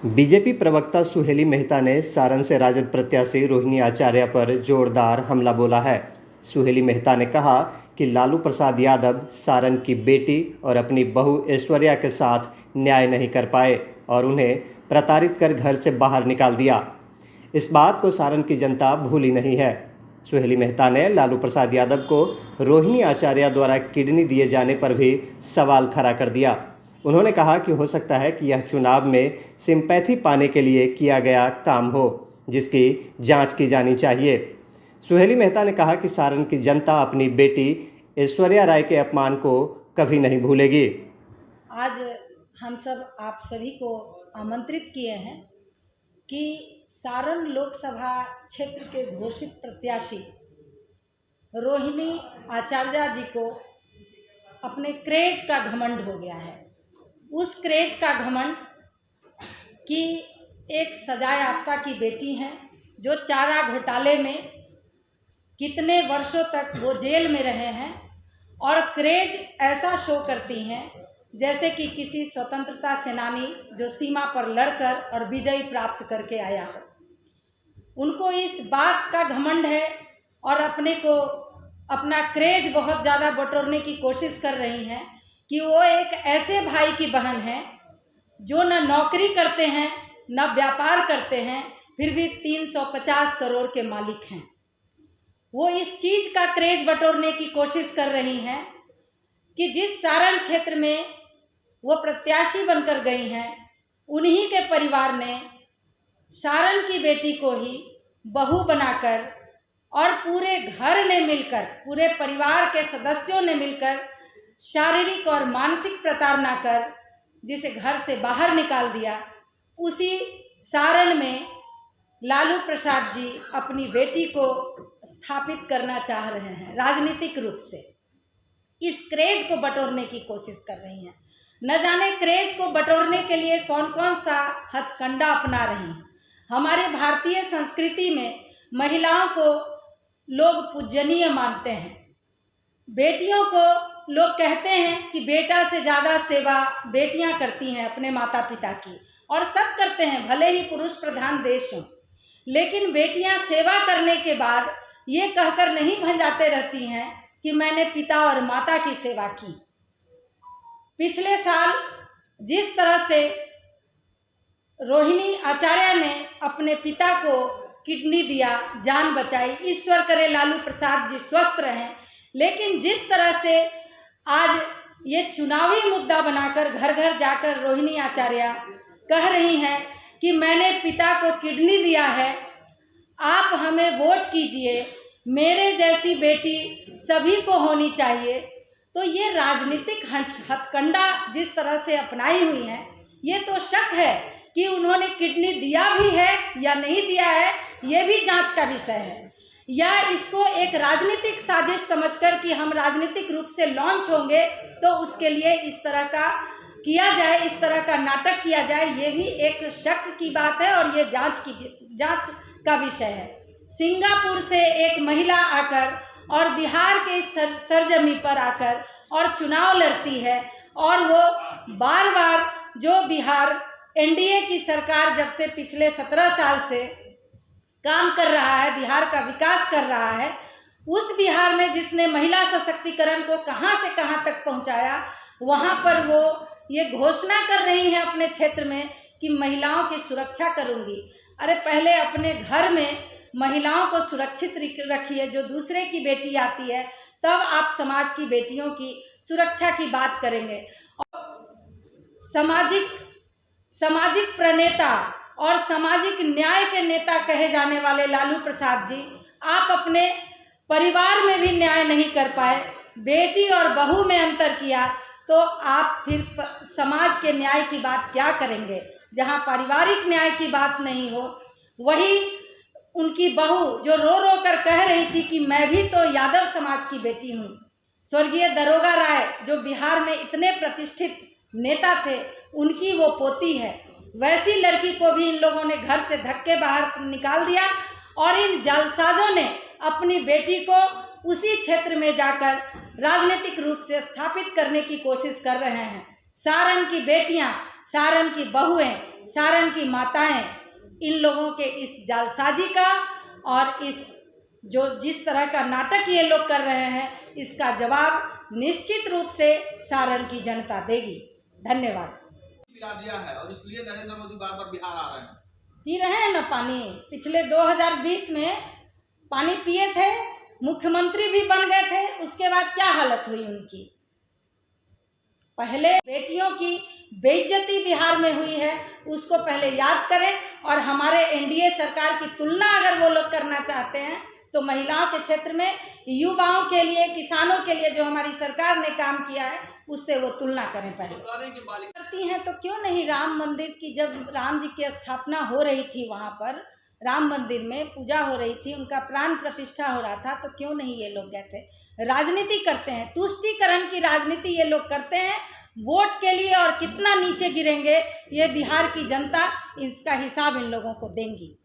BJP प्रवक्ता सुहेली मेहता ने सारण से राजद प्रत्याशी रोहिणी आचार्य पर जोरदार हमला बोला है। सुहेली मेहता ने कहा कि लालू प्रसाद यादव सारण की बेटी और अपनी बहू ऐश्वर्या के साथ न्याय नहीं कर पाए और उन्हें प्रताड़ित कर घर से बाहर निकाल दिया। इस बात को सारण की जनता भूली नहीं है। सुहेली मेहता ने लालू प्रसाद यादव को रोहिणी आचार्य द्वारा किडनी दिए जाने पर भी सवाल खड़ा कर दिया। उन्होंने कहा कि हो सकता है कि यह चुनाव में सिंपैथी पाने के लिए किया गया काम हो, जिसकी जांच की जानी चाहिए। सुहेली मेहता ने कहा कि सारण की जनता अपनी बेटी ऐश्वर्या राय के अपमान को कभी नहीं भूलेगी। आज हम सब आप सभी को आमंत्रित किए हैं कि सारण लोकसभा क्षेत्र के घोषित प्रत्याशी रोहिणी आचार्य जी को अपने क्रेज का घमंड हो गया है। उस क्रेज का घमंड कि एक सजा याफ्ता की बेटी हैं जो चारा घोटाले में कितने वर्षों तक वो जेल में रहे हैं और क्रेज ऐसा शो करती हैं जैसे कि किसी स्वतंत्रता सेनानी जो सीमा पर लड़कर और विजय प्राप्त करके आया हो। उनको इस बात का घमंड है और अपना क्रेज बहुत ज़्यादा बटोरने की कोशिश कर रही हैं कि वो एक ऐसे भाई की बहन है जो न नौकरी करते हैं न व्यापार करते हैं, फिर भी 350 करोड़ के मालिक हैं। वो इस चीज़ का क्रेज बटोरने की कोशिश कर रही हैं कि जिस सारण क्षेत्र में वो प्रत्याशी बनकर गई हैं, उन्हीं के परिवार ने सारण की बेटी को ही बहू बनाकर और पूरे घर ने मिलकर, पूरे परिवार के सदस्यों ने मिलकर शारीरिक और मानसिक प्रताड़ना कर जिसे घर से बाहर निकाल दिया। उसी सारण में लालू प्रसाद जी अपनी बेटी को स्थापित करना चाह रहे हैं। राजनीतिक रूप से इस क्रेज को बटोरने की कोशिश कर रही हैं। न जाने क्रेज को बटोरने के लिए कौन कौन सा हथकंडा अपना रही हैं। हमारे भारतीय संस्कृति में महिलाओं को लोग पूजनीय मानते हैं। बेटियों को लोग कहते हैं कि बेटा से ज़्यादा सेवा बेटियां करती हैं अपने माता पिता की, और सब करते हैं, भले ही पुरुष प्रधान देश हो। लेकिन बेटियां सेवा करने के बाद ये कहकर नहीं भंजाते रहती हैं कि मैंने पिता और माता की सेवा की। पिछले साल जिस तरह से रोहिणी आचार्य ने अपने पिता को किडनी दिया, जान बचाई, ईश्वर करे लालू प्रसाद जी स्वस्थ रहें। लेकिन जिस तरह से आज ये चुनावी मुद्दा बनाकर घर घर जाकर रोहिणी आचार्य कह रही हैं कि मैंने पिता को किडनी दिया है, आप हमें वोट कीजिए, मेरे जैसी बेटी सभी को होनी चाहिए, तो ये राजनीतिक हथकंडा जिस तरह से अपनाई हुई हैं, ये तो शक है कि उन्होंने किडनी दिया भी है या नहीं दिया है, ये भी जांच का विषय है। या इसको एक राजनीतिक साजिश समझकर कि हम राजनीतिक रूप से लॉन्च होंगे तो उसके लिए इस तरह का किया जाए, इस तरह का नाटक किया जाए, ये भी एक शक की बात है और ये जांच का विषय है। सिंगापुर से एक महिला आकर और बिहार के सरजमी पर आकर और चुनाव लड़ती है और वो बार बार जो बिहार एनडीए की सरकार जब से पिछले 17 साल से काम कर रहा है, बिहार का विकास कर रहा है, उस बिहार में जिसने महिला सशक्तिकरण को कहां से कहां तक पहुंचाया, वहां पर वो ये घोषणा कर रही हैं अपने क्षेत्र में कि महिलाओं की सुरक्षा करूंगी। अरे पहले अपने घर में महिलाओं को सुरक्षित रखिए। जो दूसरे की बेटी आती है तब आप समाज की बेटियों की सुरक्षा की बात करेंगे। सामाजिक प्रणेता और सामाजिक न्याय के नेता कहे जाने वाले लालू प्रसाद जी, आप अपने परिवार में भी न्याय नहीं कर पाए, बेटी और बहू में अंतर किया, तो आप फिर समाज के न्याय की बात क्या करेंगे। जहां पारिवारिक न्याय की बात नहीं हो, वही उनकी बहू जो रो रो कर कह रही थी कि मैं भी तो यादव समाज की बेटी हूँ। स्वर्गीय दरोगा राय जो बिहार में इतने प्रतिष्ठित नेता थे, उनकी वो पोती है। वैसी लड़की को भी इन लोगों ने घर से धक्के बाहर निकाल दिया और इन जालसाजों ने अपनी बेटी को उसी क्षेत्र में जाकर राजनीतिक रूप से स्थापित करने की कोशिश कर रहे हैं। सारण की बेटियां सारण की बहुएं, सारण की माताएं इन लोगों के इस जालसाजी का और इस जो जिस तरह का नाटक ये लोग कर रहे हैं, इसका जवाब निश्चित रूप से सारण की जनता देगी। धन्यवाद। पिला दिया है और इसलिए नरेंद्र मोदी बार बार बिहार आ रहे हैं। पी रहे हैं ना पानी। पिछले 2020 में पानी पिए थे, मुख्यमंत्री भी बन गए थे, उसके बाद क्या हालत हुई उनकी। पहले बेटियों की बेइज्जती बिहार में हुई है, उसको पहले याद करें। और हमारे एनडीए सरकार की तुलना अगर वो लोग करना चाहते हैं तो महिलाओं के क्षेत्र में, युवाओं के लिए, किसानों के लिए जो हमारी सरकार ने काम किया है उससे वो तुलना करें। पहले करती हैं तो क्यों नहीं राम मंदिर की, जब राम जी की स्थापना हो रही थी, वहाँ पर राम मंदिर में पूजा हो रही थी, उनका प्राण प्रतिष्ठा हो रहा था, तो क्यों नहीं ये लोग गए थे। राजनीति करते हैं, तुष्टीकरण की राजनीति ये लोग करते हैं वोट के लिए, और कितना नीचे गिरेंगे ये बिहार की जनता, इसका हिसाब इन लोगों को देंगी।